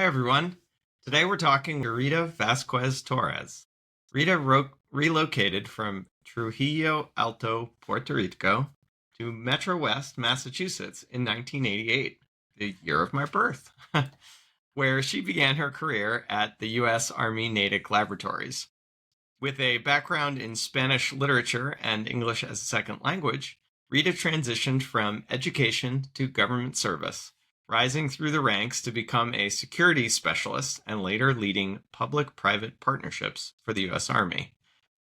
everyone. Today we're talking with Rita Vazquez-Torres. Rita relocated from Trujillo Alto, Puerto Rico to Metro West, Massachusetts in 1988, the year of my birth, where she began her career at the U.S. Army Natick Laboratories. With a background in Spanish literature and English as a second language, Rita transitioned from education to government service, rising through the ranks to become a security specialist and later leading public-private partnerships for the U.S. Army.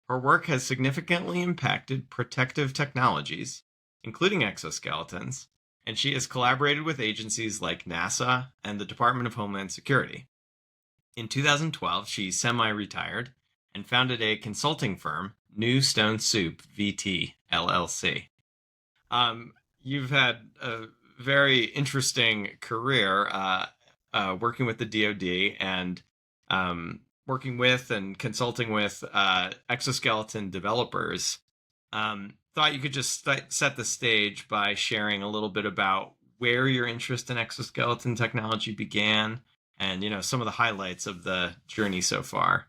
Her work has significantly impacted protective technologies, including exoskeletons, and she has collaborated with agencies like NASA and the Department of Homeland Security. In 2012, she semi-retired and founded a consulting firm, New Stone Soup VT LLC. You've had a very interesting career working with the DoD and working with and consulting with exoskeleton developers. Thought you could just set the stage by sharing a little bit about where your interest in exoskeleton technology began and, some of the highlights of the journey so far.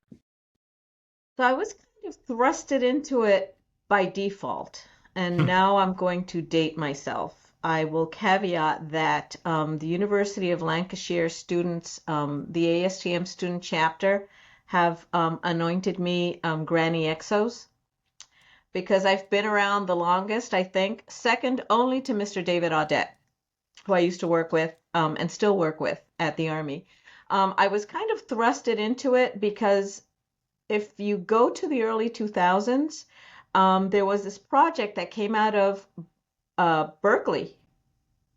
So I was kind of thrusted into it by default, and now I'm going to date myself. I will caveat that the University of Lancashire students, the ASTM student chapter, have anointed me Granny Exos because I've been around the longest, I think, second only to Mr. David Audette, who I used to work with and still work with at the Army. I was kind of thrusted into it because if you go to the early 2000s, there was this project that came out of Berkeley,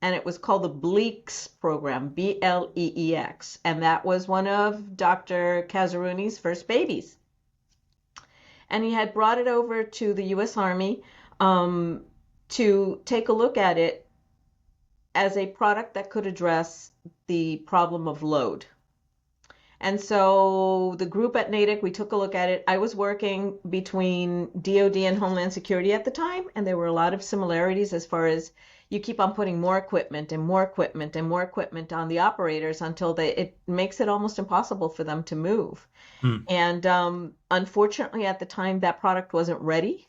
and it was called the BLEEX program, BLEEX, and that was one of Dr. Kazaruni's first babies. And he had brought it over to the U.S. Army to take a look at it as a product that could address the problem of load. And so the group at Natick, we took a look at it. I was working between DoD and Homeland Security at the time, and there were a lot of similarities as far as you keep on putting more equipment and more equipment and more equipment on the operators until it makes it almost impossible for them to move. And unfortunately, at the time, that product wasn't ready,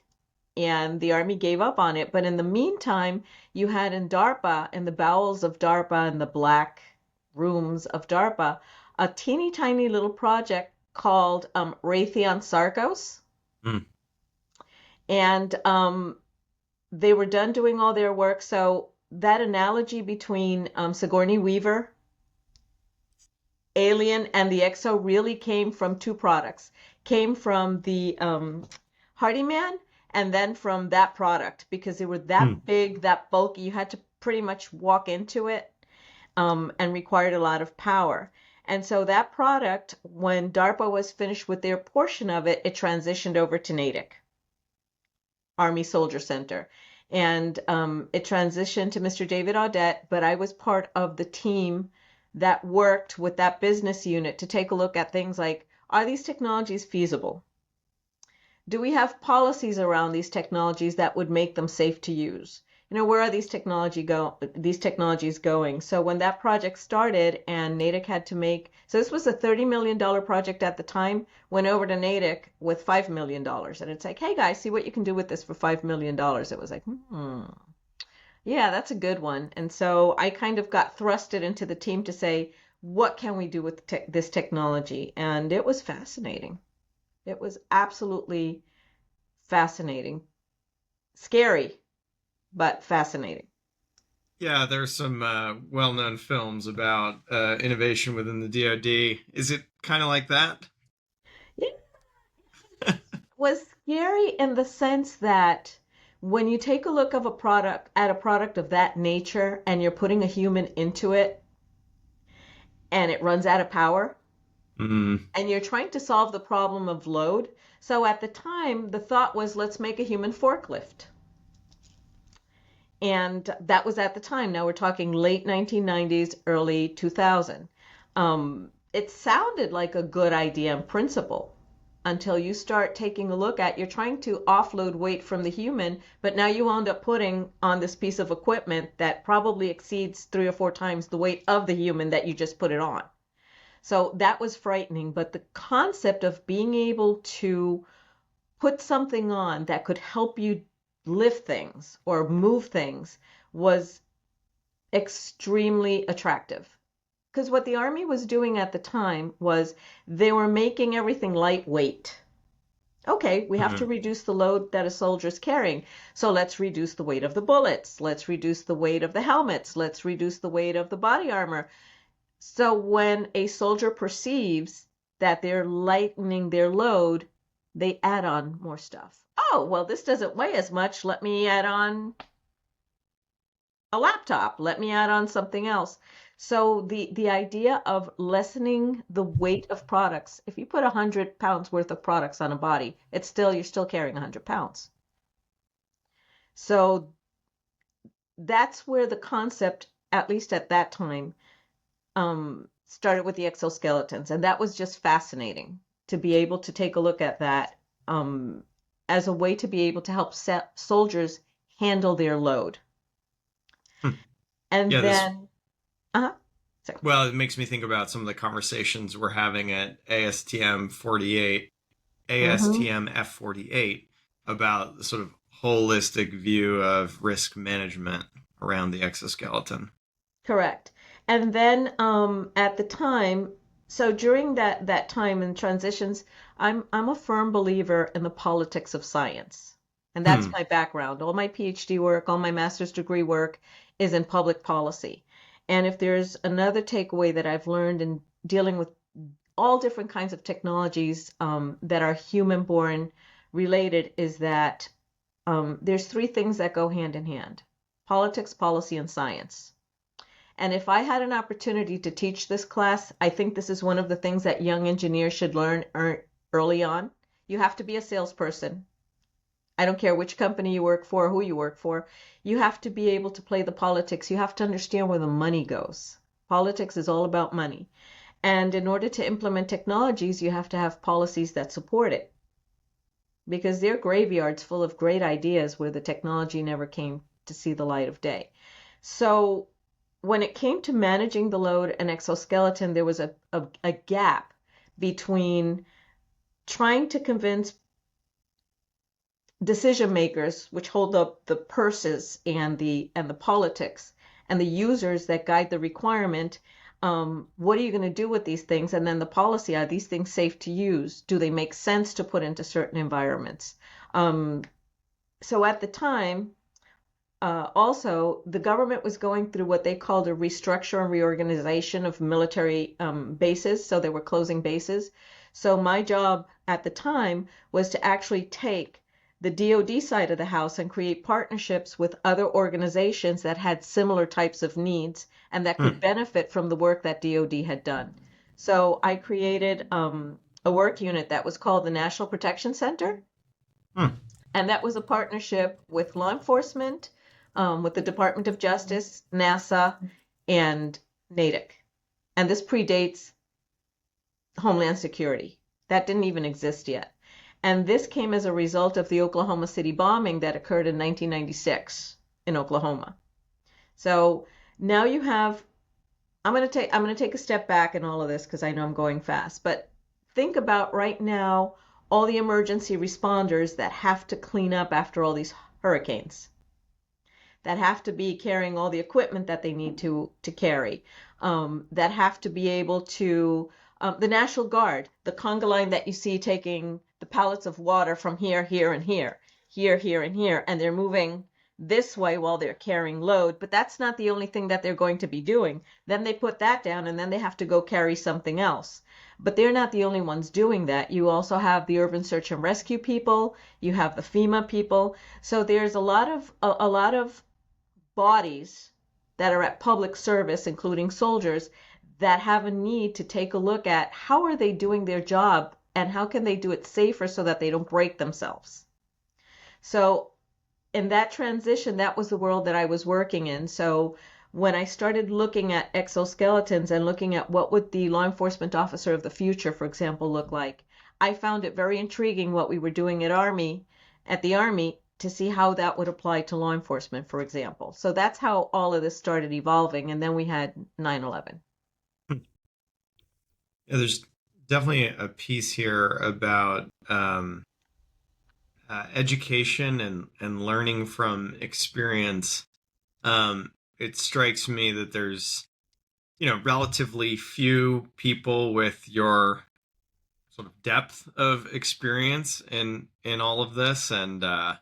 and the Army gave up on it. But in the meantime, you had in DARPA, in the bowels of DARPA and the black rooms of DARPA, a teeny tiny little project called Raytheon Sarcos. And they were done doing all their work. So that analogy between Sigourney Weaver, Alien, and the Exo really came from two products. Came from the Hardyman and then from that product, because they were that big, that bulky. You had to pretty much walk into it and required a lot of power. And so that product, when DARPA was finished with their portion of it, it transitioned over to Natick, Army Soldier Center. And it transitioned to Mr. David Audette, but I was part of the team that worked with that business unit to take a look at things like, are these technologies feasible? Do we have policies around these technologies that would make them safe to use? Where are these technologies going? So when that project started and Natick had to so this was a $30 million project at the time, went over to Natick with $5 million. And it's like, hey guys, see what you can do with this for $5 million. It was like, yeah, that's a good one. And so I kind of got thrusted into the team to say, what can we do with this technology? And it was fascinating. It was absolutely fascinating. Scary, but fascinating. Yeah, there's some well-known films about innovation within the DoD. Is it kind of like that? Yeah. It was scary in the sense that when you take a look at a product of that nature and you're putting a human into it and it runs out of power and you're trying to solve the problem of load. So at the time, the thought was, let's make a human forklift. And that was at the time. Now we're talking late 1990s, early 2000. It sounded like a good idea in principle until you start taking a look at, you're trying to offload weight from the human, but now you wound up putting on this piece of equipment that probably exceeds 3 or 4 times the weight of the human that you just put it on. So that was frightening. But the concept of being able to put something on that could help you lift things or move things was extremely attractive. Because what the Army was doing at the time was they were making everything lightweight. Okay, we have to Hmm. reduce the load that a soldier's carrying. So let's reduce the weight of the bullets. Let's reduce the weight of the helmets. Let's reduce the weight of the body armor. So when a soldier perceives that they're lightening their load, they add on more stuff. Oh, well, this doesn't weigh as much. Let me add on a laptop. Let me add on something else. So the idea of lessening the weight of products, if you put 100 pounds worth of products on a body, you're still carrying 100 pounds. So that's where the concept, at least at that time, started with the exoskeletons. And that was just fascinating to be able to take a look at that as a way to be able to help soldiers handle their load. Hmm. And Yeah, this then, uh-huh. So, well, it makes me think about some of the conversations we're having at ASTM 48, mhm. ASTM F48 about the sort of holistic view of risk management around the exoskeleton. Correct. And then at the time, so during that time in transitions, I'm a firm believer in the politics of science. And that's Hmm. my background. All my PhD work, all my master's degree work is in public policy. And if there's another takeaway that I've learned in dealing with all different kinds of technologies that are human born related is that there's three things that go hand in hand: politics, policy, and science. And if I had an opportunity to teach this class, I think this is one of the things that young engineers should learn early on. You have to be a salesperson. I don't care which company you work for, who you work for. You have to be able to play the politics. You have to understand where the money goes. Politics is all about money. And in order to implement technologies, you have to have policies that support it. Because there are graveyards full of great ideas where the technology never came to see the light of day. So when it came to managing the load and exoskeleton, there was a gap between trying to convince decision makers, which hold up the purses and the politics, and the users that guide the requirement. What are you going to do with these things? And then the policy: are these things safe to use? Do they make sense to put into certain environments? Um, so at the time, also, the government was going through what they called a restructure and reorganization of military bases. So they were closing bases. So my job at the time was to actually take the DoD side of the house and create partnerships with other organizations that had similar types of needs and that could Hmm. benefit from the work that DoD had done. So I created a work unit that was called the National Protection Center, Hmm. and that was a partnership with law enforcement, with the Department of Justice, NASA, and NATIC. And this predates Homeland Security. That didn't even exist yet. And this came as a result of the Oklahoma City bombing that occurred in 1996 in Oklahoma. So now you have, I'm going to take a step back in all of this because I know I'm going fast, but think about right now all the emergency responders that have to clean up after all these hurricanes, that have to be carrying all the equipment that they need to carry, that have to be able to, the National Guard, the conga line that you see taking the pallets of water from here, here, and here, here, here, and here, and they're moving this way while they're carrying load, but that's not the only thing that they're going to be doing. Then they put that down and then they have to go carry something else. But they're not the only ones doing that. You also have the urban search and rescue people, you have the FEMA people. So there's a lot of bodies that are at public service, including soldiers, that have a need to take a look at how are they doing their job and how can they do it safer so that they don't break themselves. So in that transition, that was the world that I was working in. So when I started looking at exoskeletons and looking at what would the law enforcement officer of the future, for example, look like, I found it very intriguing what we were doing at the Army, to see how that would apply to law enforcement, for example. So that's how all of this started evolving. And then we had 9/11. Yeah, there's definitely a piece here about education and learning from experience. It strikes me that there's, relatively few people with your sort of depth of experience in all of this. And I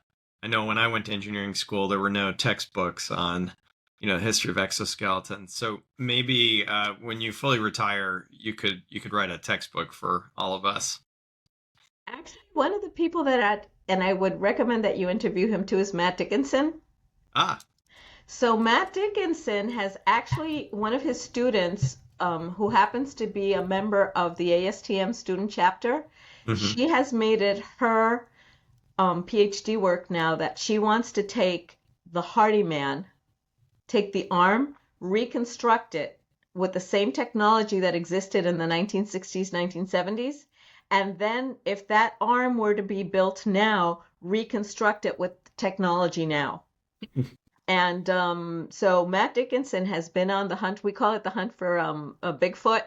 know when I went to engineering school, there were no textbooks on, the history of exoskeletons. So maybe when you fully retire, you could write a textbook for all of us. Actually, one of the people and I would recommend that you interview him too, is Matt Dickinson. Ah. So Matt Dickinson has actually one of his students, who happens to be a member of the ASTM student chapter. Hmm. She has made it her PhD work now that she wants to take the Hardy Man, take the arm, reconstruct it with the same technology that existed in the 1960s, 1970s, and then if that arm were to be built now, reconstruct it with technology now. And so Matt Dickinson has been on the hunt. We call it the hunt for a Bigfoot.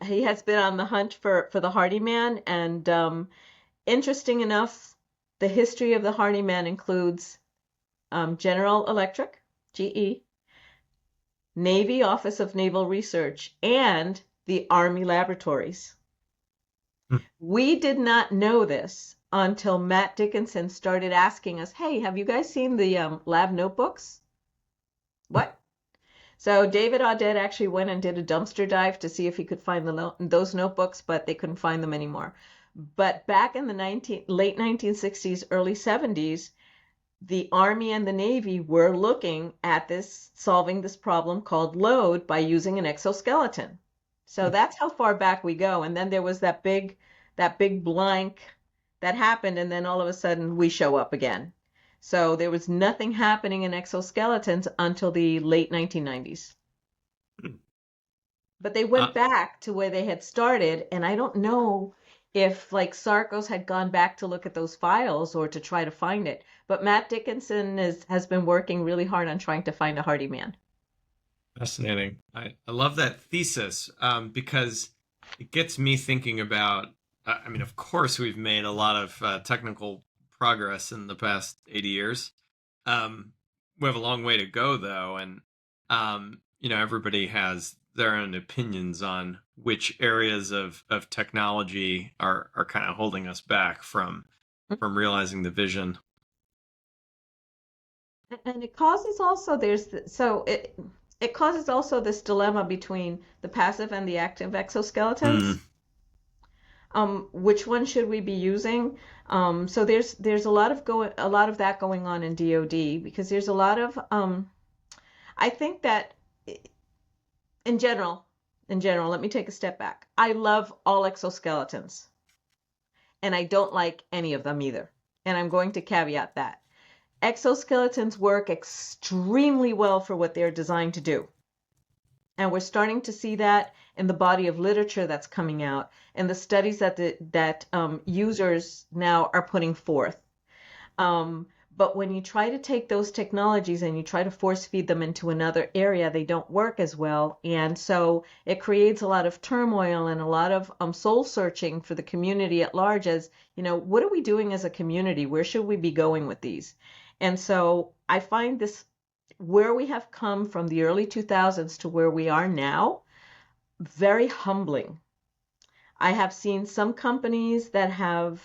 He has been on the hunt for the Hardy Man, and interesting enough, the history of the Hardy Man includes General Electric, GE, Navy Office of Naval Research, and the Army laboratories. We did not know this until Matt Dickinson started asking us, "Hey, have you guys seen the lab notebooks?" What? So David Audette actually went and did a dumpster dive to see if he could find those notebooks, but they couldn't find them anymore. But back in the late 1960s, early 70s, the Army and the Navy were looking at solving this problem called load by using an exoskeleton. So that's how far back we go. And then there was that big blank that happened, and then all of a sudden we show up again. So there was nothing happening in exoskeletons until the late 1990s. But they went uh, back to where they had started, and I don't know if like Sarkos had gone back to look at those files or to try to find it. But Matt Dickinson has been working really hard on trying to find a Hardy Man. Fascinating. I love that thesis because it gets me thinking about. I mean, of course, we've made a lot of technical progress in the past 80 years. We have a long way to go, though, and everybody has their own opinions on which areas of technology are kind of holding us back from realizing the vision. And it causes also it causes also this dilemma between the passive and the active exoskeletons. Mm. Which one should we be using? So there's a lot of that going on in DoD, because there's a lot of I think that in general, let me take a step back. I love all exoskeletons, and I don't like any of them either. And I'm going to caveat that. Exoskeletons work extremely well for what they're designed to do. And we're starting to see that in the body of literature that's coming out and the studies that users now are putting forth. But when you try to take those technologies and you try to force feed them into another area, they don't work as well. And so it creates a lot of turmoil and a lot of soul searching for the community at large as, what are we doing as a community? Where should we be going with these? And so I find this, where we have come from the early 2000s to where we are now, very humbling. I have seen some companies that have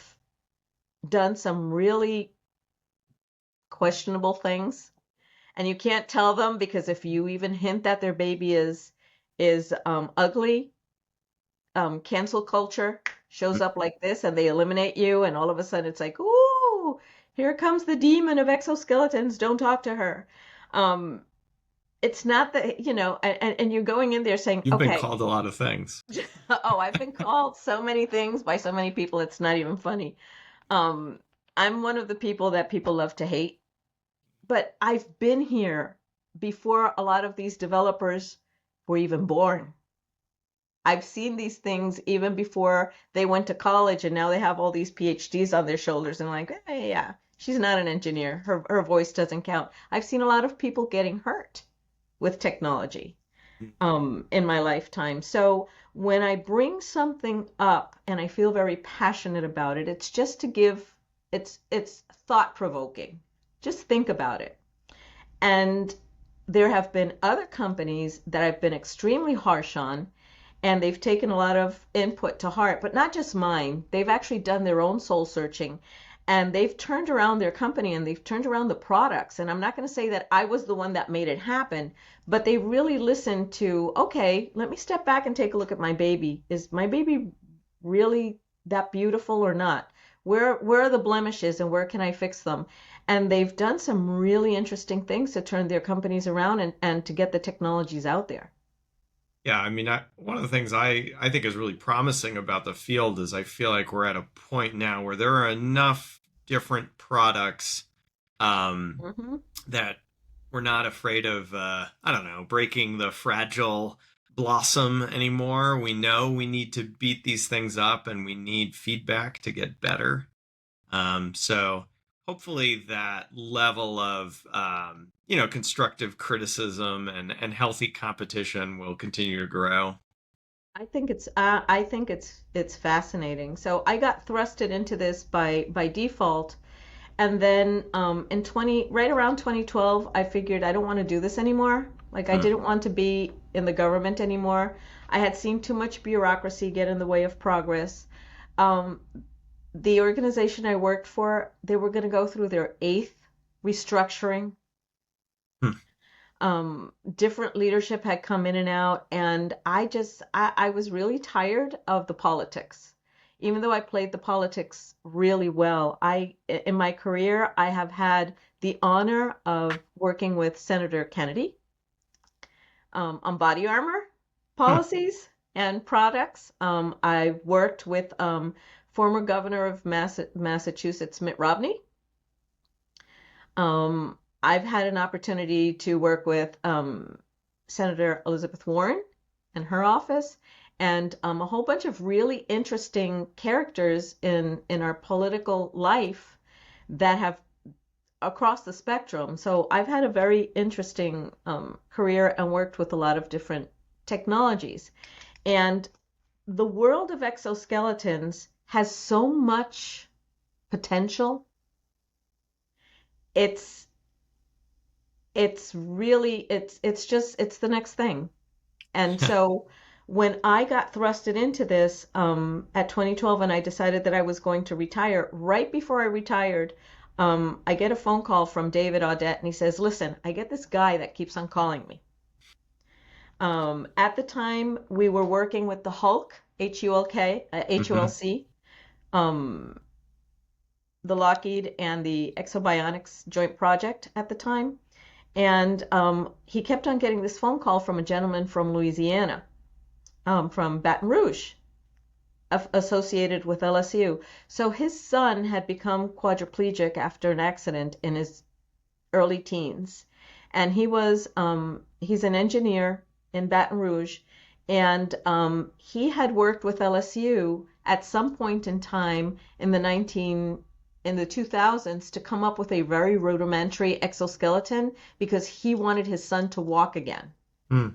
done some really questionable things, and you can't tell them, because if you even hint that their baby is ugly, cancel culture shows up like this, and they eliminate you, and all of a sudden it's like, ooh, here comes the demon of exoskeletons, don't talk to her. It's not that, and you're going in there saying, You've been okay, called a lot of things. oh, I've been called so many things by so many people, it's not even funny. Um, I'm one of the people that people love to hate, but I've been here before a lot of these developers were even born. I've seen these things even before they went to college, and now they have all these PhDs on their shoulders and like, hey, yeah, she's not an engineer. Her voice doesn't count. I've seen a lot of people getting hurt with technology in my lifetime. So when I bring something up and I feel very passionate about it, it's just to give, it's thought provoking. Just think about it. And there have been other companies that I've been extremely harsh on, and they've taken a lot of input to heart, but not just mine. They've actually done their own soul searching, and they've turned around their company and they've turned around the products. And I'm not going to say that I was the one that made it happen, but they really listened to, okay, let me step back and take a look at my baby. Is my baby really that beautiful or not? Where are the blemishes and where can I fix them? And they've done some really interesting things to turn their companies around and to get the technologies out there. Yeah, I mean, one of the things I think is really promising about the field is I feel like we're at a point now where there are enough different products um, Hmm. that we're not afraid of, I don't know, breaking the fragile blossom anymore. We know we need to beat these things up and we need feedback to get better. So hopefully that level of constructive criticism and healthy competition will continue to grow. I think it's fascinating. So I got thrusted into this by default, and then in 20 right around 2012, I figured I don't want to do this anymore. Like I Hmm. didn't want to be in the government anymore. I had seen too much bureaucracy get in the way of progress. Um, the organization I worked for, they were going to go through their eighth restructuring. Hmm. Different leadership had come in and out, and I was really tired of the politics. Even though I played the politics really well, in my career, I have had the honor of working with Senator Kennedy on body armor Huh. policies and products. I worked with former governor of Massachusetts, Mitt Romney. I've had an opportunity to work with Senator Elizabeth Warren and her office, and a whole bunch of really interesting characters in our political life that have across the spectrum. So I've had a very interesting career and worked with a lot of different technologies. And the world of exoskeletons has so much potential. It's it's really it's just it's the next thing. And so when I got thrusted into this at 2012 and I decided that I was going to retire, right before I retired, I get a phone call from David Audette and he says, listen, I get this guy that keeps on calling me. At the time, we were working with the Hulk, Hulk, Hmm. HULC, um, the Lockheed and the Exobionics joint project at the time. And he kept on getting this phone call from a gentleman from Louisiana, from Baton Rouge, associated with LSU. So his son had become quadriplegic after an accident in his early teens. And he's an engineer in Baton Rouge. And he had worked with LSU at some point in time in the 2000s to come up with a very rudimentary exoskeleton because he wanted his son to walk again. Hmm.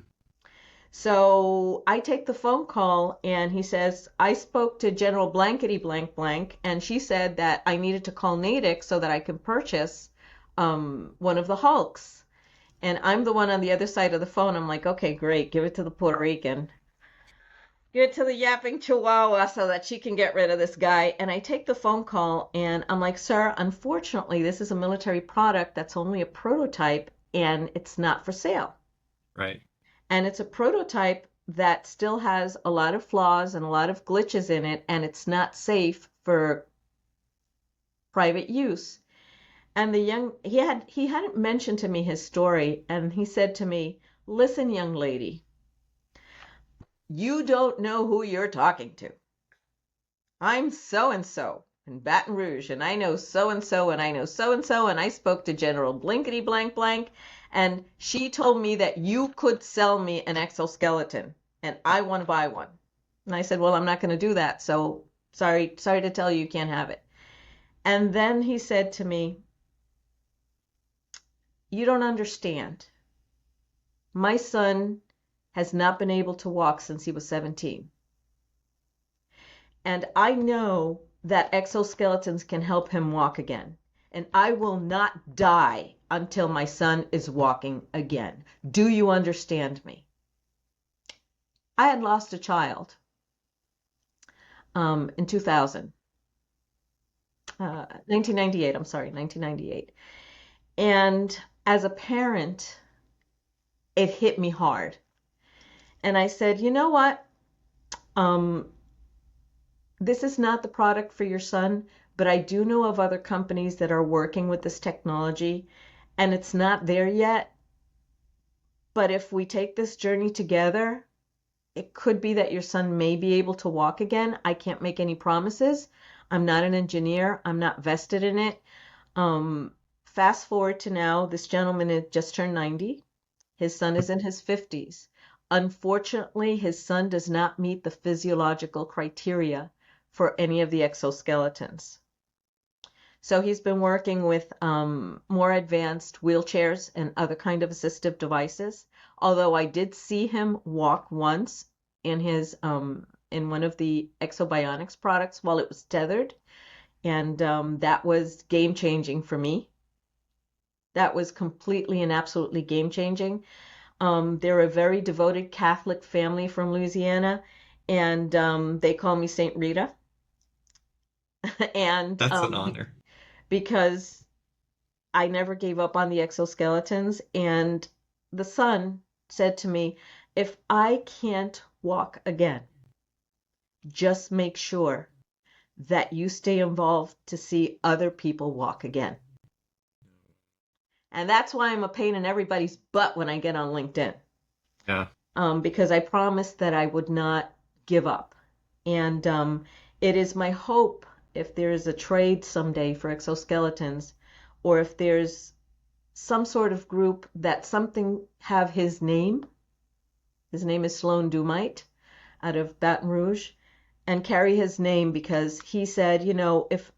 So I take the phone call and he says, I spoke to General Blankety Blank Blank, and she said that I needed to call Natick so that I can purchase one of the Hulks. And I'm the one on the other side of the phone. I'm like, okay, great, give it to the Puerto Rican. Give it to the yapping Chihuahua so that she can get rid of this guy. And I take the phone call and I'm like, sir, unfortunately, this is a military product that's only a prototype and it's not for sale. Right. And it's a prototype that still has a lot of flaws and a lot of glitches in it, and it's not safe for private use. And he hadn't mentioned to me his story, and he said to me, listen, young lady, you don't know who you're talking to. I'm so and so in Baton Rouge, and I know so and so, and I know so and so, and I spoke to General Blinkety Blank Blank, and she told me that you could sell me an exoskeleton, and I want to buy one. And I said, well, I'm not going to do that, so sorry to tell you, you can't have it. And then he said to me, you don't understand. My son has not been able to walk since he was 17. And I know that exoskeletons can help him walk again. And I will not die until my son is walking again. Do you understand me? I had lost a child in 2000, 1998, I'm sorry, 1998. And as a parent, it hit me hard. And I said, you know what? Um, this is not the product for your son, but I do know of other companies that are working with this technology, and it's not there yet. But if we take this journey together, it could be that your son may be able to walk again. I can't make any promises. I'm not an engineer. I'm not vested in it. Fast forward to now, this gentleman had just turned 90. His son is in his 50s. Unfortunately, his son does not meet the physiological criteria for any of the exoskeletons. So he's been working with more advanced wheelchairs and other kind of assistive devices. Although I did see him walk once in his in one of the Exobionics products while it was tethered, and that was game changing for me. That was completely and absolutely game changing. They're a very devoted Catholic family from Louisiana, and they call me Saint Rita. and That's an honor. because I never gave up on the exoskeletons. And the son said to me, if I can't walk again, just make sure that you stay involved to see other people walk again. And that's why I'm a pain in everybody's butt when I get on LinkedIn. Yeah. Because I promised that I would not give up. And it is my hope, if there is a trade someday for exoskeletons, or if there's some sort of group that something have his name. His name is Sloan Dumite out of Baton Rouge, and carry his name because he said, you know, if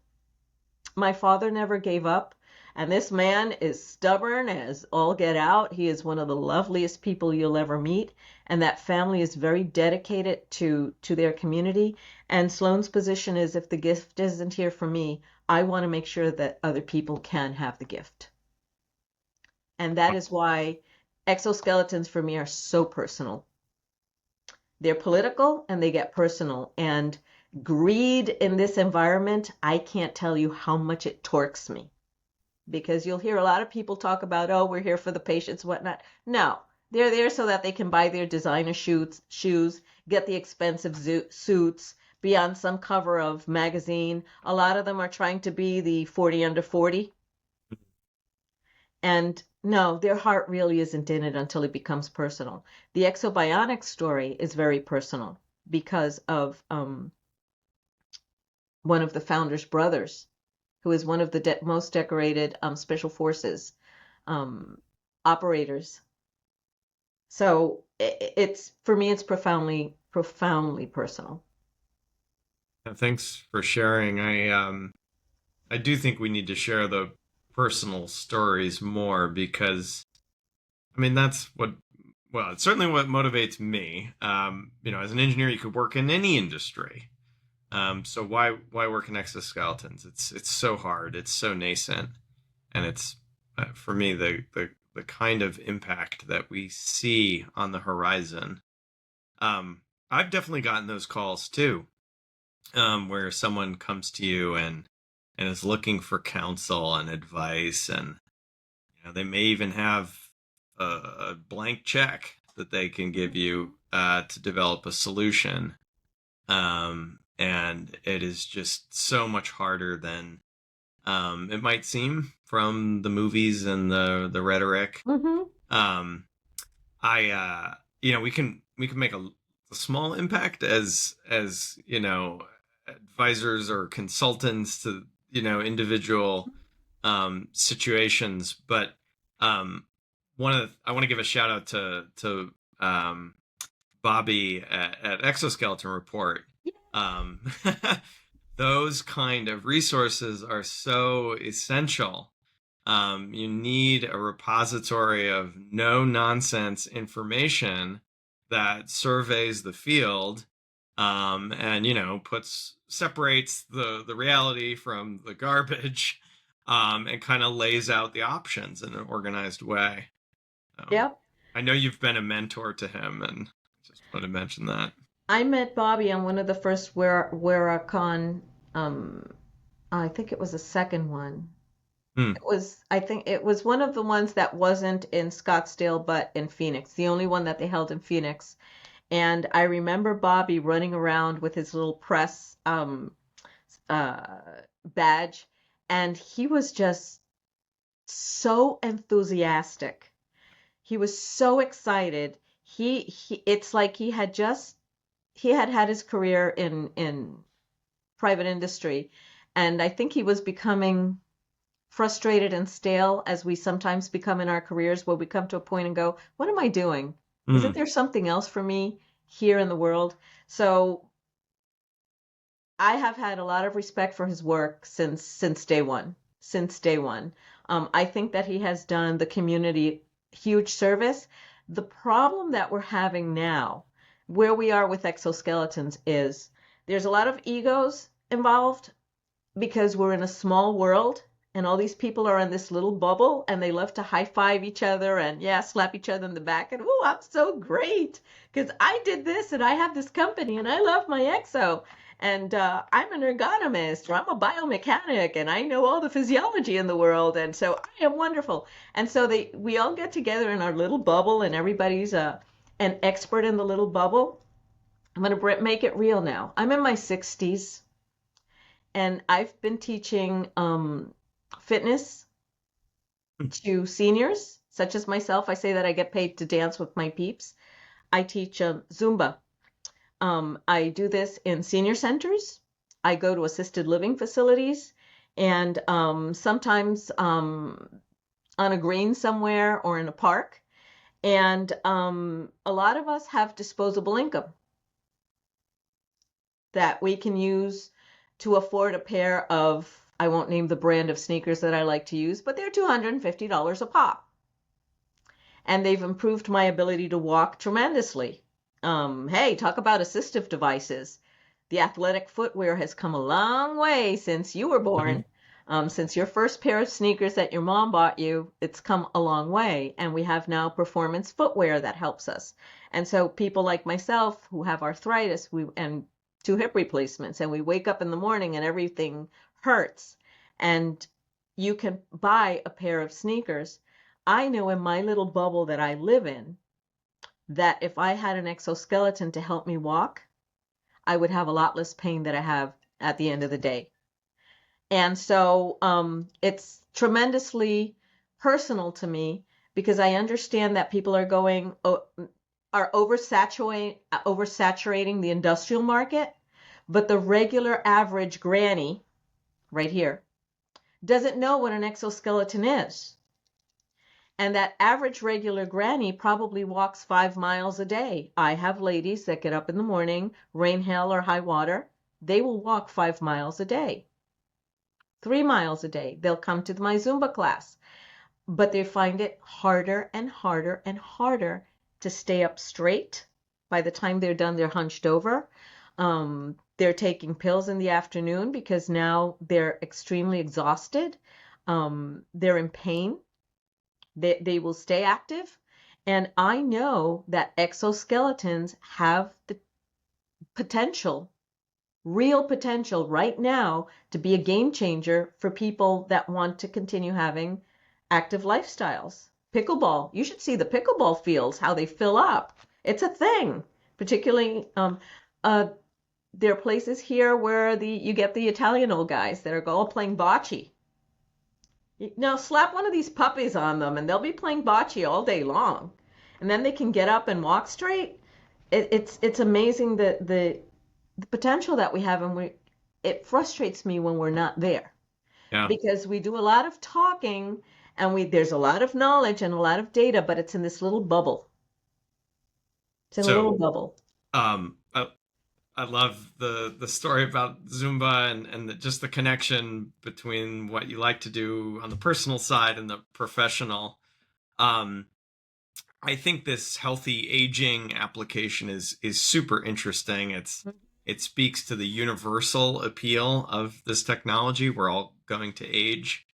my father never gave up, and this man is stubborn as all get out. He is one of the loveliest people you'll ever meet, and that family is very dedicated to their community. And Sloan's position is, if the gift isn't here for me, I want to make sure that other people can have the gift. And that is why exoskeletons for me are so personal. They're political and they get personal. And greed in this environment, I can't tell you how much it torques me. Because you'll hear a lot of people talk about, oh, we're here for the patients, whatnot. No, they're there so that they can buy their designer shoes, get the expensive suits, be on some cover of magazine. A lot of them are trying to be the 40 under 40. And no, their heart really isn't in it until it becomes personal. The Exobionics story is very personal because of one of the founders' brothers, who is one of the most decorated special forces operators. So it's, for me, it's profoundly personal. Thanks for sharing. I do think we need to share the personal stories more because, I mean, that's what, well, it's certainly what motivates me. As an engineer, you could work in any industry. So why work in exoskeletons? It's so hard. It's so nascent, and it's for me the kind of impact that we see on the horizon. I've definitely gotten those calls too, where someone comes to you and is looking for counsel and advice, and they may even have a blank check that they can give you to develop a solution. And it is just so much harder than it might seem from the movies and the rhetoric. Mm-hmm. We can make a small impact as advisors or consultants to individual situations, but I want to give a shout out to Bobby at Exoskeleton Report. Those kind of resources are so essential. You need a repository of no nonsense information that surveys the field and separates the reality from the garbage, and kind of lays out the options in an organized way. Um, Yep. I know you've been a mentor to him, and just wanted to mention that. I met Bobby on one of the first Wearacon. Um, I think it was the second one. Hmm. I think it was one of the ones that wasn't in Scottsdale, but in Phoenix, the only one that they held in Phoenix. And I remember Bobby running around with his little press uh, badge, and he was just so enthusiastic. He was so excited. It's like he had had his career in private industry, and I think he was becoming frustrated and stale as we sometimes become in our careers, where we come to a point and go, what am I doing? Isn't Hmm. there something else for me here in the world? So I have had a lot of respect for his work since day one. Since day one, I think that he has done the community huge service. The problem that we're having now, where we are with exoskeletons, is there's a lot of egos involved because we're in a small world and all these people are in this little bubble and they love to high five each other and yeah, slap each other in the back and oh, I'm so great because I did this and I have this company and I love my exo and I'm an ergonomist or I'm a biomechanic and I know all the physiology in the world and so I am wonderful. And so we all get together in our little bubble and everybody's an expert in the little bubble. I'm going to make it real now. I'm in my 60s and I've been teaching fitness to seniors, such as myself. I say that I get paid to dance with my peeps. I teach Zumba. I do this in senior centers. I go to assisted living facilities, and sometimes on a green somewhere or in a park. And a lot of us have disposable income that we can use to afford a pair of, I won't name the brand of sneakers that I like to use, but they're $250 a pop. And they've improved my ability to walk tremendously. Hey, talk about assistive devices. The athletic footwear has come a long way since you were born. Since your first pair of sneakers that your mom bought you, it's come a long way. And we have now performance footwear that helps us. And so people like myself who have arthritis and 2 hip replacements, and we wake up in the morning and everything hurts, and you can buy a pair of sneakers. I know in my little bubble that I live in that if I had an exoskeleton to help me walk, I would have a lot less pain that I have at the end of the day. And so it's tremendously personal to me because I understand that people are oversaturating the industrial market, but the regular average granny right here doesn't know what an exoskeleton is. And that average regular granny probably walks 5 miles a day. I have ladies that get up in the morning, rain, hail, or high water. They will walk 5 miles a day, 3 miles a day. They'll come to my Zumba class, but they find it harder and harder and harder to stay up straight. By the time they're done, they're hunched over. They're taking pills in the afternoon because now they're extremely exhausted. They're in pain. They will stay active. And I know that exoskeletons have the potential, real potential right now to be a game changer for people that want to continue having active lifestyles. Pickleball, you should see the pickleball fields, how they fill up. It's a thing, particularly uh, there are places here where you get the Italian old guys that are all playing bocce. Now slap one of these puppies on them and they'll be playing bocce all day long. And then they can get up and walk straight. It's amazing the potential that we have, and it frustrates me when we're not there Yeah. because we do a lot of talking and there's a lot of knowledge and a lot of data, but it's in this little bubble. It's in a So, little bubble. um, I love the story about Zumba and just the connection between what you like to do on the personal side and the professional. Um, I think this healthy aging application is super interesting. It's it speaks to the universal appeal of this technology. We're all going to age.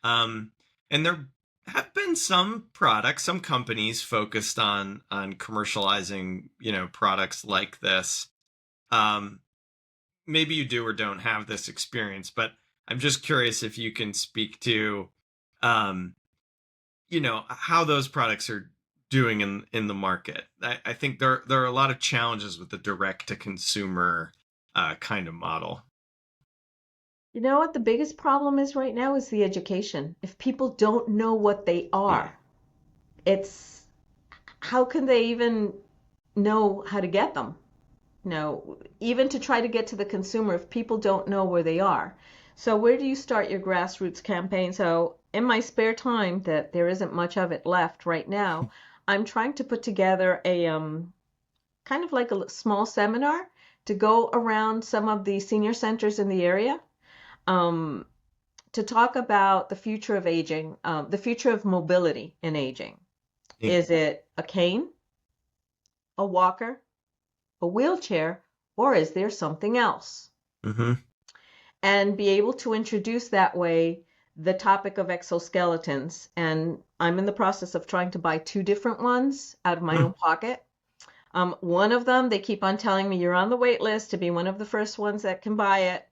And there have been some products, some companies focused on commercializing, products like this. Um, Maybe you do or don't have this experience, but I'm just curious if you can speak to, um, how those products are doing in the market. I think there are a lot of challenges with the direct to consumer kind of model. You know what the biggest problem is right now is the education. If people don't know what they Mm. are, it's how can they even know how to get them? No, even to try to get to the consumer if people don't know where they are. So where do you start your grassroots campaign? So in my spare time, that there isn't much of it left right now, I'm trying to put together a kind of like a small seminar to go around some of the senior centers in the area um, to talk about the future of aging, the future of mobility in aging. Is it a cane, a walker, a wheelchair, or is there something else? Mm-hmm. And be able to introduce that way the topic of exoskeletons. And I'm in the process of trying to buy two different ones out of my own pocket. One of them, they keep on telling me you're on the wait list to be one of the first ones that can buy it.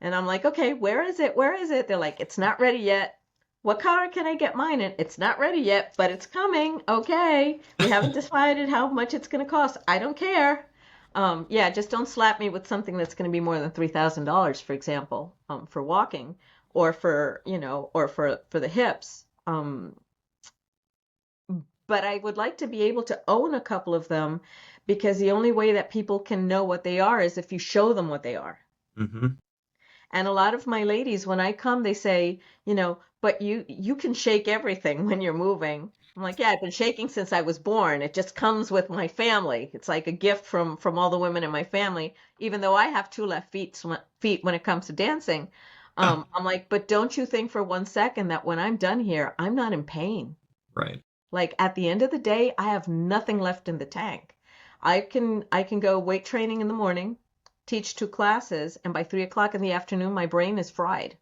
And I'm like, okay, where is it? Where is it? They're like, it's not ready yet. What color can I get mine in? It's not ready yet, but it's coming. Okay. We haven't decided how much it's going to cost. I don't care. Yeah, just don't slap me with something that's going to be more than $3,000, for example, for walking or for, or for the hips. But I would like to be able to own a couple of them because the only way that people can know what they are is if you show them what they are. Mm-hmm. And a lot of my ladies, when I come, they say, but you can shake everything when you're moving. I'm like, yeah, I've been shaking since I was born. It just comes with my family. It's like a gift from all the women in my family, even though I have two left feet when it comes to dancing. I'm like, but don't you think for 1 second that when I'm done here, I'm not in pain. Right. Like at the end of the day, I have nothing left in the tank. I can go weight training in the morning, teach two classes, and by 3 o'clock in the afternoon, my brain is fried,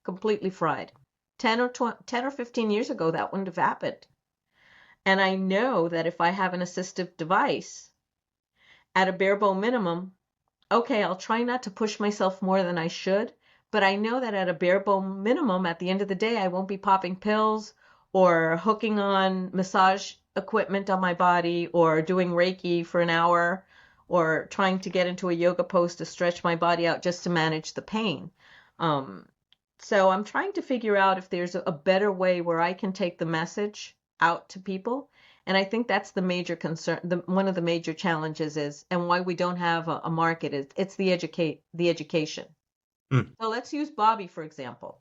completely fried. 10 or 15 years ago, that wouldn't have happened. And I know that if I have an assistive device at a bare bone minimum, okay, I'll try not to push myself more than I should, but I know that at a bare bone minimum, at the end of the day, I won't be popping pills or hooking on massage equipment on my body or doing Reiki for an hour or trying to get into a yoga pose to stretch my body out just to manage the pain. Um, so I'm trying to figure out if there's a better way where I can take the message out to people. And I think that's the major concern. One of the major challenges is, and why we don't have a market is, it's the education. Mm. So let's use Bobby, for example,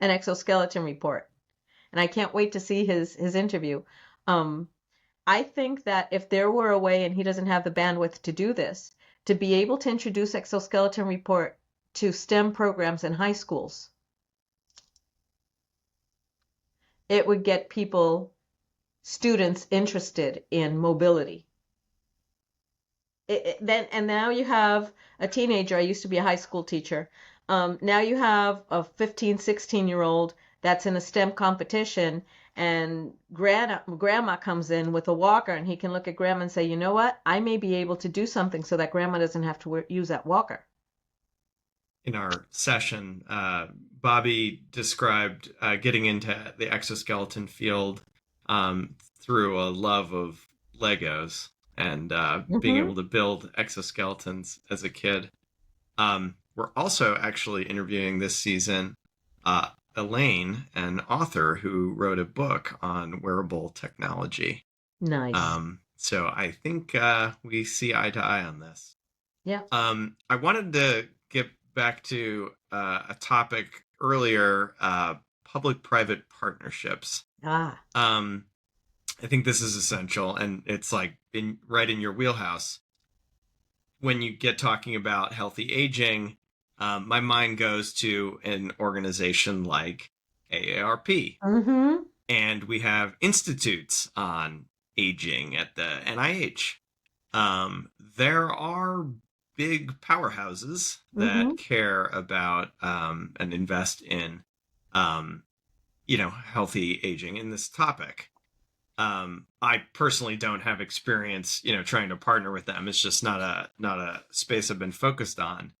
an exoskeleton report. And I can't wait to see his interview. Um, I think that if there were a way, and he doesn't have the bandwidth to do this, to be able to introduce exoskeleton report to STEM programs in high schools, it would get students interested in mobility. And now you have a teenager. I used to be a high school teacher. Now you have a 15, 16-year-old that's in a STEM competition, and grandma comes in with a walker, and he can look at grandma and say, you know what? I may be able to do something so that grandma doesn't have to use that walker. In our session, Bobby described getting into the exoskeleton field through a love of Legos and being Mm-hmm. able to build exoskeletons as a kid. We're also actually interviewing this season Elaine, an author who wrote a book on wearable technology. Nice. So I think we see eye to eye on this. Yeah. I wanted to get back to a topic earlier, public-private partnerships. Ah. I think this is essential, and it's like right in your wheelhouse. When you get talking about healthy aging, my mind goes to an organization like AARP, Mm-hmm. and we have institutes on aging at the NIH. There are big powerhouses Mm-hmm. that care about and invest in, um, healthy aging in this topic. I personally don't have experience, trying to partner with them. It's just not a space I've been focused on.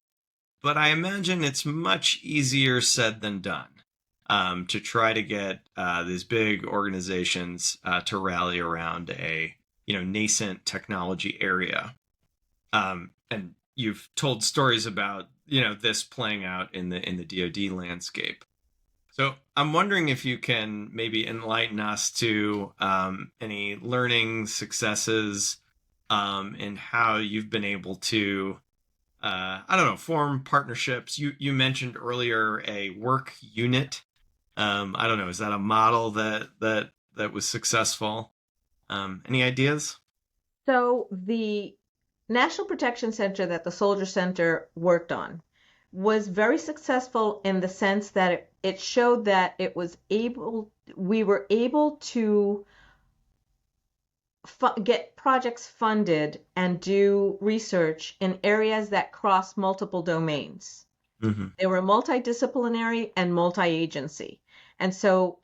But I imagine it's much easier said than done, to try to get these big organizations to rally around a nascent technology area. And you've told stories about this playing out in the DoD landscape. So I'm wondering if you can maybe enlighten us to any learning successes, and how you've been able to, I don't know, form partnerships. You mentioned earlier a work unit. I don't know, is that a model that was successful? Any ideas? So the National Protection Center that the Soldier Center worked on was very successful in the sense that it showed that we were able to get projects funded and do research in areas that cross multiple domains. Mm-hmm. They were multidisciplinary and multi-agency. And so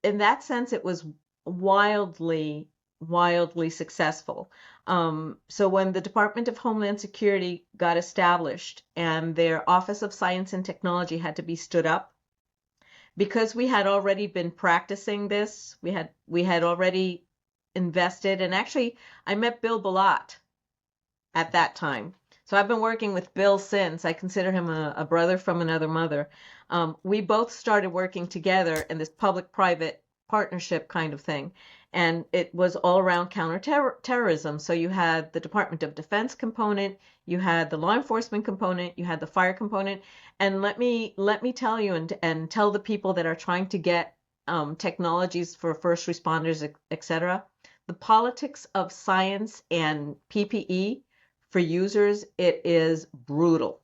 in that sense, it was wildly, wildly successful. So when the Department of Homeland Security got established and their Office of Science and Technology had to be stood up, because we had already been practicing this, we had already invested, and actually I met Bill Balot at that time. So I've been working with Bill since. I consider him a brother from another mother. We both started working together in this public-private partnership kind of thing. And it was all around counterterrorism. So you had the Department of Defense component, you had the law enforcement component, you had the fire component. And let me tell you and tell the people that are trying to get technologies for first responders, etc. The politics of science and PPE for users, it is brutal.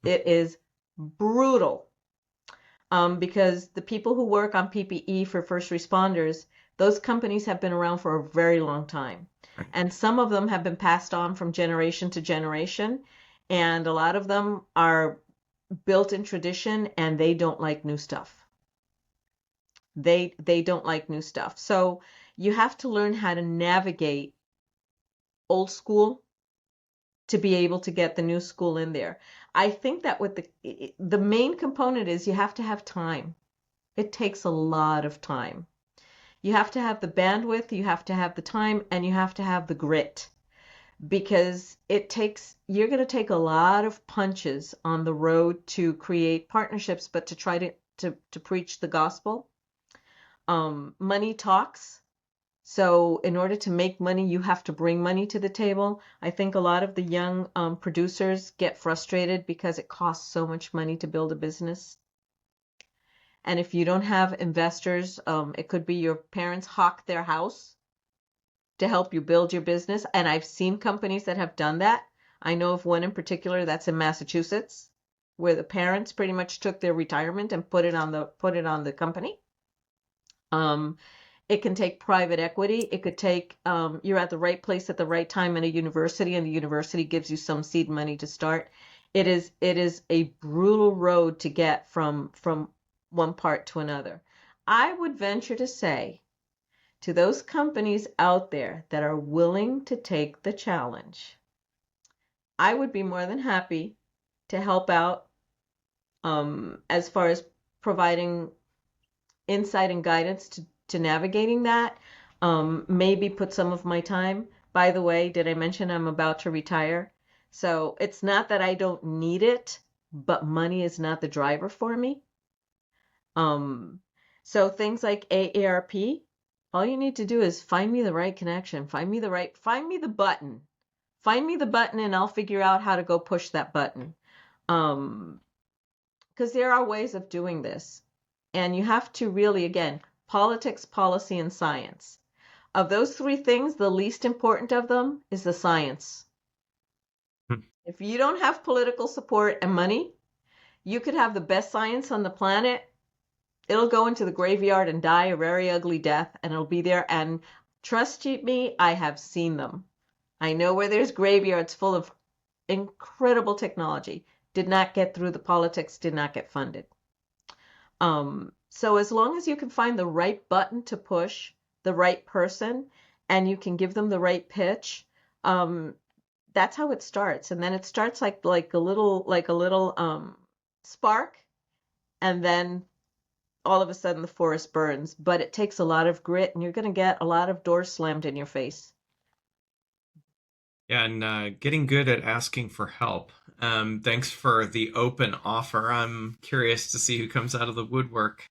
It is brutal. Because the people who work on PPE for first responders, those companies have been around for a very long time. Right. And some of them have been passed on from generation to generation. And a lot of them are built in tradition and they don't like new stuff. They don't like new stuff. So you have to learn how to navigate old school to be able to get the new school in there. I think that with the main component is you have to have time. It takes a lot of time. You have to have the bandwidth, you have to have the time, and you have to have the grit because you're going to take a lot of punches on the road to create partnerships, but to try to preach the gospel. Money talks. So in order to make money, you have to bring money to the table. I think a lot of the young producers get frustrated because it costs so much money to build a business. And if you don't have investors, it could be your parents hawk their house to help you build your business. And I've seen companies that have done that. I know of one in particular that's in Massachusetts, where the parents pretty much took their retirement and put it on the company. It can take private equity. It could take you're at the right place at the right time in a university, and the university gives you some seed money to start. It is a brutal road to get from one part to another. I would venture to say to those companies out there that are willing to take the challenge, I would be more than happy to help out as far as providing insight and guidance to navigating that. Maybe put some of my time. By the way, did I mention I'm about to retire? So it's not that I don't need it, but money is not the driver for me. Um, so things like AARP, all you need to do is find me the right connection, find me the button, find me the button, and I'll figure out how to go push that button. Because there are ways of doing this. And you have to really, again, politics, policy, and science. Of those three things, the least important of them is the science. If you don't have political support and money, you could have the best science on the planet. It'll go into the graveyard and die a very ugly death, and it'll be there. And trust me, I have seen them. I know where there's graveyards full of incredible technology, did not get through the politics, did not get funded. So as long as you can find the right button to push, the right person, and you can give them the right pitch, that's how it starts. And then it starts like a little spark, and then all of a sudden the forest burns. But it takes a lot of grit, and you're going to get a lot of doors slammed in your face. Yeah, and getting good at asking for help. Thanks for the open offer. I'm curious to see who comes out of the woodwork.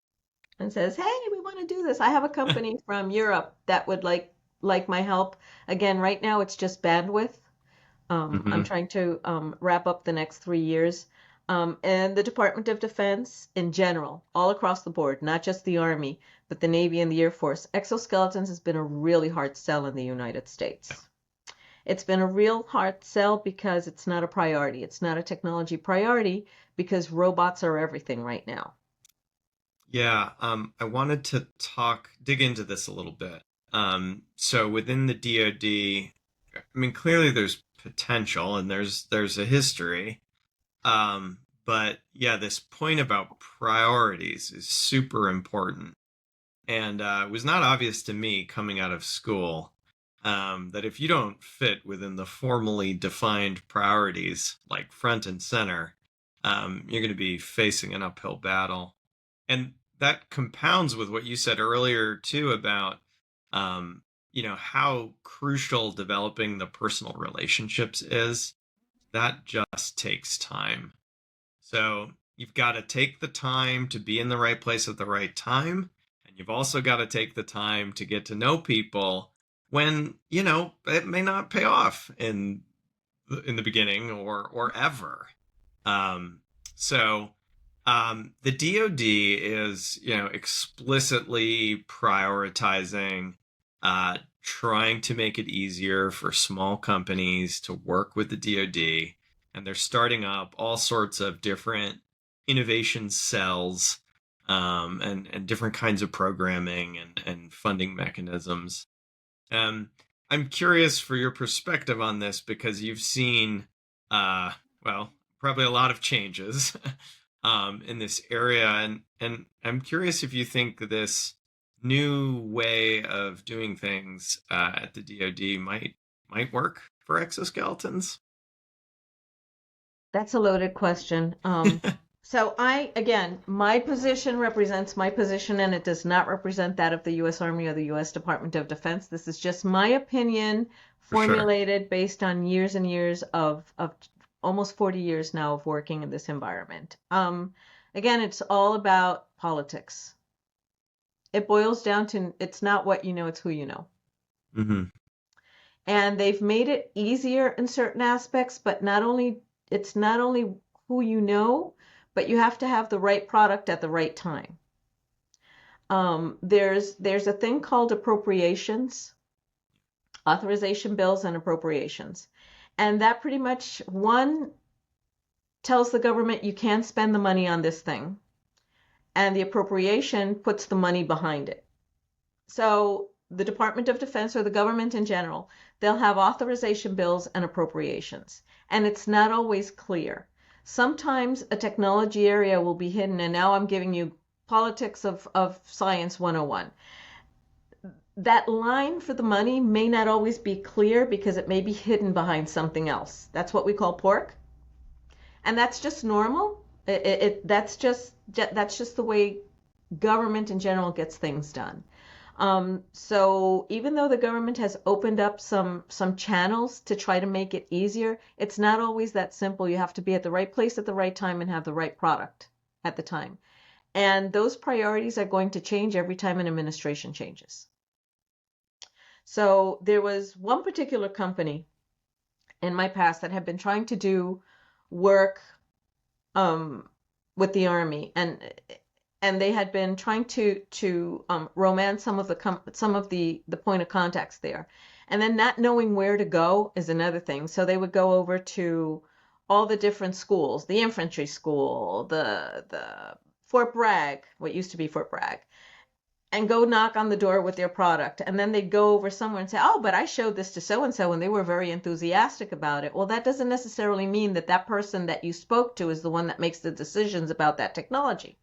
And says, "Hey, we want to do this. I have a company from Europe that would like my help." Again, right now it's just bandwidth. I'm Hmm. trying to wrap up the next 3 years. And the Department of Defense in general, all across the board, not just the Army, but the Navy and the Air Force. Exoskeletons has been a really hard sell in the United States. It's been a real hard sell because it's not a priority. It's not a technology priority because robots are everything right now. Yeah, I wanted to dig into this a little bit. So within the DoD, I mean, clearly there's potential and there's a history. But yeah, this point about priorities is super important. And it was not obvious to me coming out of school that if you don't fit within the formally defined priorities, like front and center, you're going to be facing an uphill battle. And that compounds with what you said earlier, too, about how crucial developing the personal relationships is. That just takes time. So you've got to take the time to be in the right place at the right time. And you've also got to take the time to get to know people when, it may not pay off in the beginning or ever. Um, so the DoD is, explicitly prioritizing, trying to make it easier for small companies to work with the DoD, and they're starting up all sorts of different innovation cells, and different kinds of programming and funding mechanisms. Um, I'm curious for your perspective on this because you've seen, uh, well, probably a lot of changes in this area, and I'm curious if you think this new way of doing things at the DoD might work for exoskeletons. That's a loaded question. So again, my position represents my position and it does not represent that of the U.S. Army or the U.S. Department of Defense. This is just my opinion For sure. formulated based on years and years of almost 40 years now of working in this environment. Again, it's all about politics. It boils down to it's not what you know, it's who you know. Hmm. And they've made it easier in certain aspects, but it's not only who you know, but you have to have the right product at the right time. There's a thing called appropriations, authorization bills and appropriations. And that pretty much one tells the government you can't spend the money on this thing. And the appropriation puts the money behind it. So the Department of Defense or the government in general, they'll have authorization bills and appropriations. And it's not always clear. Sometimes a technology area will be hidden, and now I'm giving you politics of science 101. That line for the money may not always be clear because it may be hidden behind something else. That's what we call pork. And that's just normal. That's just the way government in general gets things done. So even though the government has opened up some channels to try to make it easier, it's not always that simple. You have to be at the right place at the right time and have the right product at the time. And those priorities are going to change every time an administration changes. So there was one particular company in my past that had been trying to do work with the Army, and they had been trying to romance some of the point of contacts there, and then not knowing where to go is another thing. So they would go over to all the different schools, the infantry school, the Fort Bragg, what used to be Fort Bragg, and go knock on the door with their product. And then they'd go over somewhere and say, oh, but I showed this to so and so and they were very enthusiastic about it. Well, that doesn't necessarily mean that that person that you spoke to is the one that makes the decisions about that technology.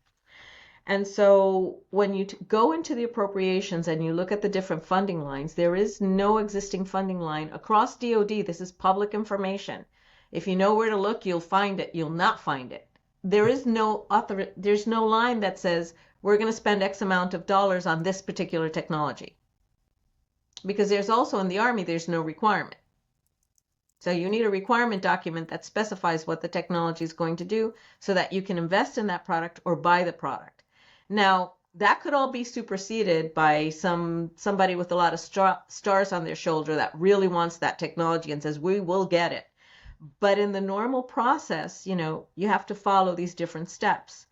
And so when you go into the appropriations and you look at the different funding lines, there is no existing funding line across DoD. This is public information. If you know where to look, you'll find it. You'll not find it. There's no line that says we're going to spend X amount of dollars on this particular technology. Because there's also in the Army, there's no requirement. So you need a requirement document that specifies what the technology is going to do so that you can invest in that product or buy the product. Now, that could all be superseded by somebody with a lot of stars on their shoulder that really wants that technology and says, we will get it. But in the normal process, you have to follow these different steps.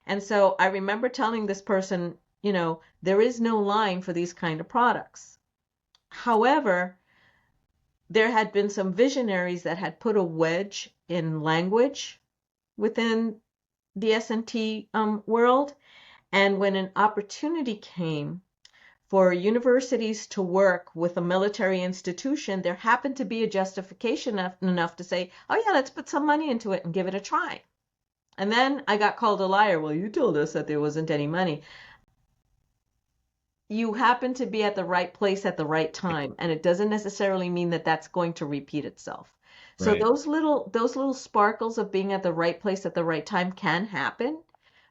And so I remember telling this person, there is no line for these kind of products. However, there had been some visionaries that had put a wedge in language within the S&T world. And when an opportunity came for universities to work with a military institution, there happened to be a justification enough to say, oh yeah, let's put some money into it and give it a try. And then I got called a liar. Well, you told us that there wasn't any money. You happen to be at the right place at the right time, and it doesn't necessarily mean that that's going to repeat itself. So Right. those little sparkles of being at the right place at the right time can happen,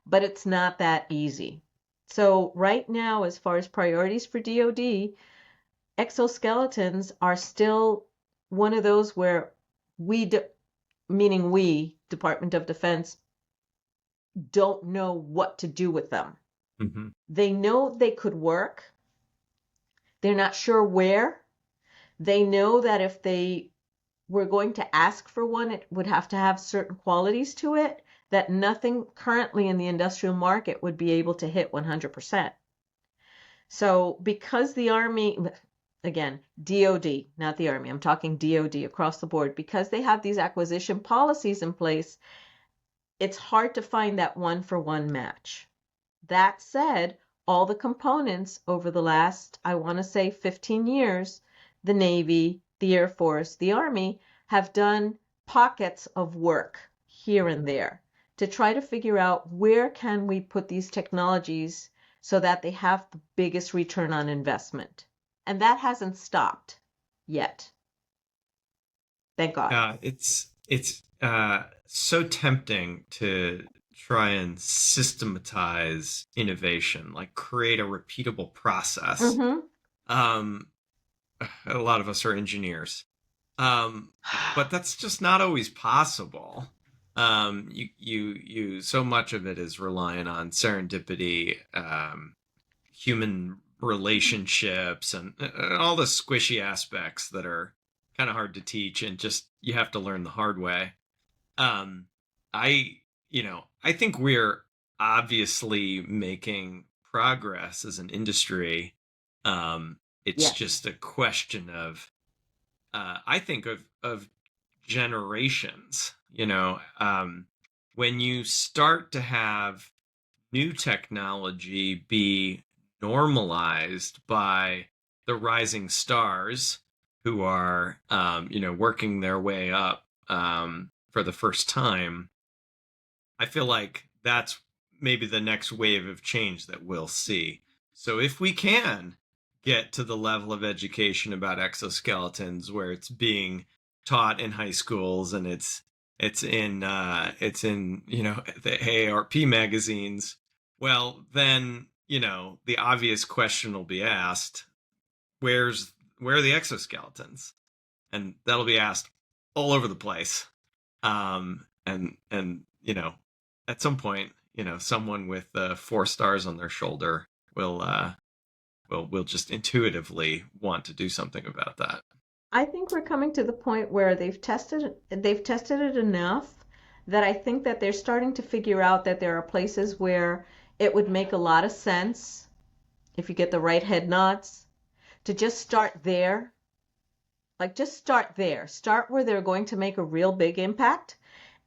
but it's not that easy. So right now, as far as priorities for DoD, exoskeletons are still one of those where meaning we, Department of Defense, don't know what to do with them. Mm-hmm. They know they could work. They're not sure where. They know that if they were going to ask for one, it would have to have certain qualities to it that nothing currently in the industrial market would be able to hit 100%. So because the Army, again, DoD, not the Army, I'm talking DoD across the board, because they have these acquisition policies in place, it's hard to find that one-for-one match. That said, all the components over the last, I want to say 15 years, the Navy, the Air Force, the Army have done pockets of work here and there to try to figure out where can we put these technologies so that they have the biggest return on investment. And that hasn't stopped yet. Thank God. It's so tempting to try and systematize innovation, like create a repeatable process. Mm-hmm. A lot of us are engineers, but that's just not always possible. You so much of it is relying on serendipity, human relationships, and all the squishy aspects that are kind of hard to teach, and just you have to learn the hard way. I I think we're obviously making progress as an industry. It's Yes. just a question of I think of generations. When you start to have new technology be normalized by the rising stars who are working their way up for the first time, I feel like that's maybe the next wave of change that we'll see. So if we can get to the level of education about exoskeletons where it's being taught in high schools and it's in the AARP magazines, well then the obvious question will be asked, where are the exoskeletons? And that'll be asked all over the place. And at some point, someone with 4 stars on their shoulder will just intuitively want to do something about that. I think we're coming to the point where they've tested it enough that I think that they're starting to figure out that there are places where it would make a lot of sense if you get the right head nods to just start there. Like just start there. Start where they're going to make a real big impact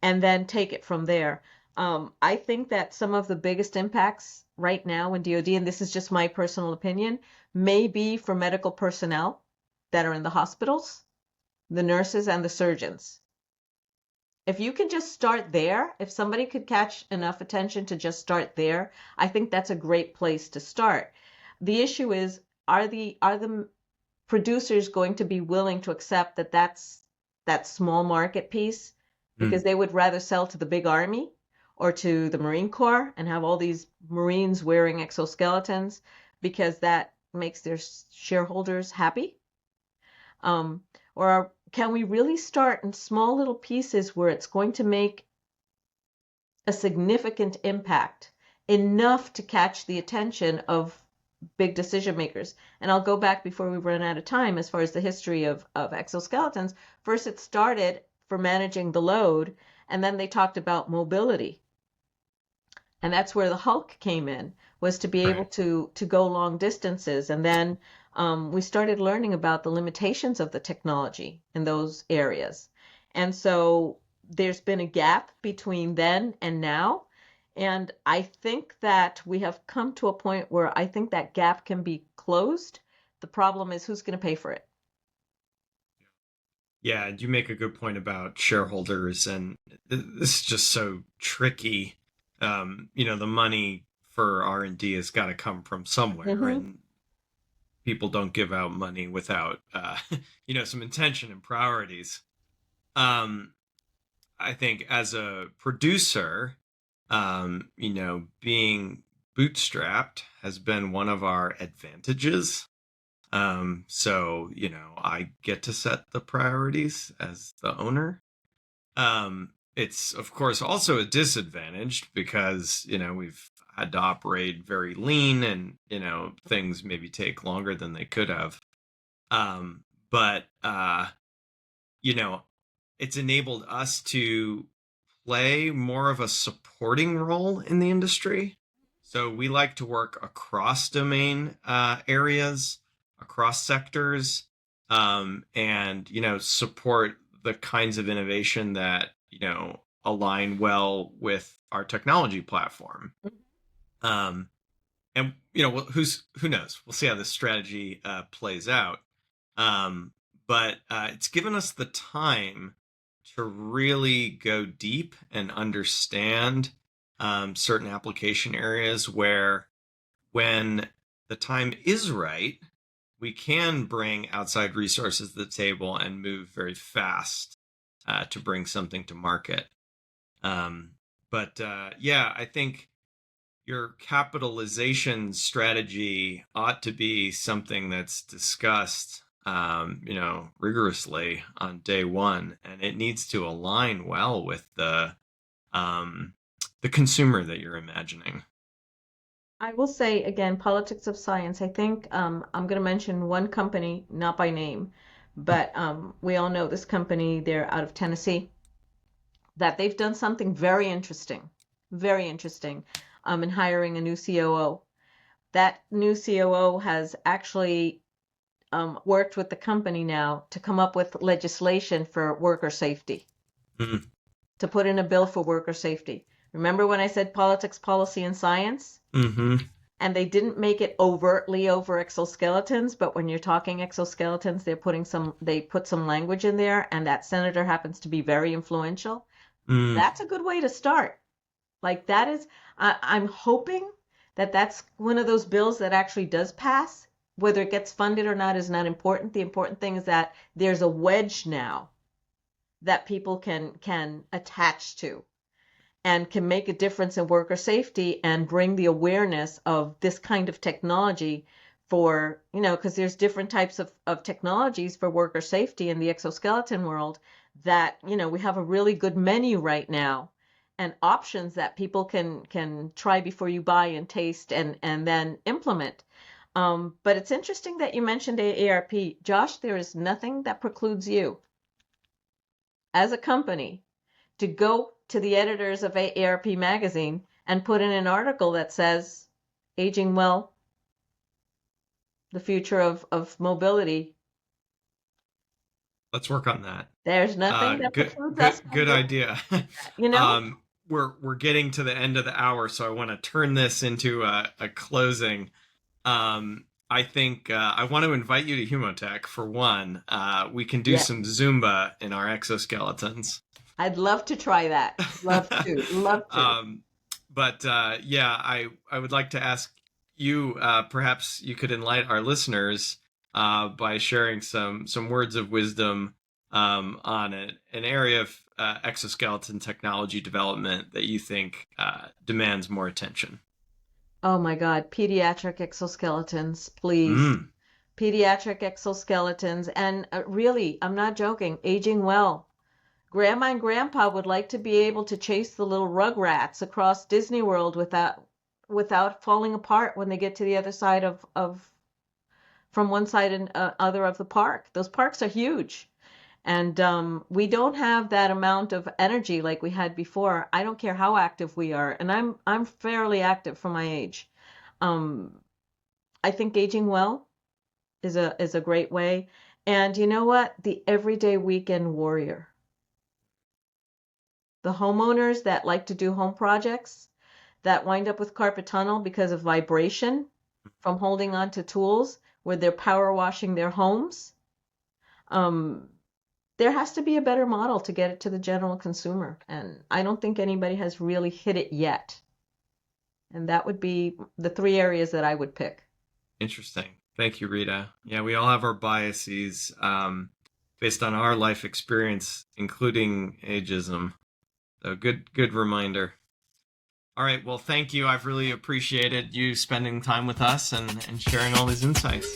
and then take it from there. I think that some of the biggest impacts right now in DoD, and this is just my personal opinion, may be for medical personnel that are in the hospitals, the nurses and the surgeons. If you can just start there, if somebody could catch enough attention to just start there, I think that's a great place to start. The issue is, are the producers going to be willing to accept that that's that small market piece, because they would rather sell to the big army or to the Marine Corps and have all these Marines wearing exoskeletons because that makes their shareholders happy? Or can we really start in small little pieces where it's going to make a significant impact, enough to catch the attention of big decision makers? And I'll go back before we run out of time as far as the history of exoskeletons. First, it started for managing the load, and then they talked about mobility. And that's where the Hulk came in, was to be able Right. to go long distances. And then we started learning about the limitations of the technology in those areas. And so there's been a gap between then and now. And I think that we have come to a point where I think that gap can be closed. The problem is, who's going to pay for it? Yeah, you make a good point about shareholders, and this is just so tricky. The money for R&D has got to come from somewhere, Mm-hmm. and people don't give out money without, some intention and priorities. Um, I think as a producer, being bootstrapped has been one of our advantages. So I get to set the priorities as the owner. It's of course also a disadvantage because, we've had to operate very lean and, things maybe take longer than they could have. But you know, it's enabled us to play more of a supporting role in the industry. So we like to work across domain areas, across sectors, and support the kinds of innovation that align well with our technology platform. Um, and who knows? We'll see how this strategy plays out. Um, but it's given us the time to really go deep and understand certain application areas where, when the time is right, we can bring outside resources to the table and move very fast to bring something to market. But yeah, I think your capitalization strategy ought to be something that's discussed, rigorously on day one, and it needs to align well with the consumer that you're imagining. I will say again, politics of science. I think I'm going to mention one company, not by name, but we all know this company. They're out of Tennessee. That they've done something very interesting, in hiring a new COO. That new COO has actually worked with the company now to come up with legislation for worker safety, Mm, to put in a bill for worker safety. Remember when I said politics, policy, and science? hmm And they didn't make it overtly over exoskeletons, but when you're talking exoskeletons, they put some language in there, and that senator happens to be very influential. mm. That's a good way to start. Like that is, I'm hoping that that's one of those bills that actually does pass. Whether it gets funded or not is not important. The important thing is that there's a wedge now that people can attach to and can make a difference in worker safety and bring the awareness of this kind of technology for, because there's different types of technologies for worker safety in the exoskeleton world, that, we have a really good menu right now and options that people can try before you buy and taste and then implement. But it's interesting that you mentioned AARP. Josh, there is nothing that precludes you as a company to go to the editors of AARP magazine and put in an article that says, aging well, the future of mobility. Let's work on that. There's nothing that Good, precludes us good, from good doing idea. that, you know? um, we're getting to the end of the hour, so I want to turn this into a closing. I think I want to invite you to Humotech for one. We can do Yeah, some Zumba in our exoskeletons. I'd love to try that. Love to. Love to. um, but yeah, I would like to ask you. Perhaps you could enlighten our listeners by sharing some words of wisdom on an area of exoskeleton technology development that you think demands more attention. Oh my God, pediatric exoskeletons, please. Mm. Pediatric exoskeletons. And really, I'm not joking, aging well. Grandma and Grandpa would like to be able to chase the little rugrats across Disney World without falling apart when they get to the other side of from one side and other of the park. Those parks are huge. And we don't have that amount of energy like we had before. I don't care how active we are, and I'm fairly active for my age. Um, I think aging well is a great way. And you know what? The everyday weekend warrior. The homeowners that like to do home projects that wind up with carpet tunnel because of vibration from holding on to tools where they're power washing their homes. Um, there has to be a better model to get it to the general consumer. And I don't think anybody has really hit it yet. And that would be the three areas that I would pick. Interesting. Thank you, Rita. Yeah, we all have our biases based on our life experience, including ageism. So good reminder. All right. Well, thank you. I've really appreciated you spending time with us and sharing all these insights.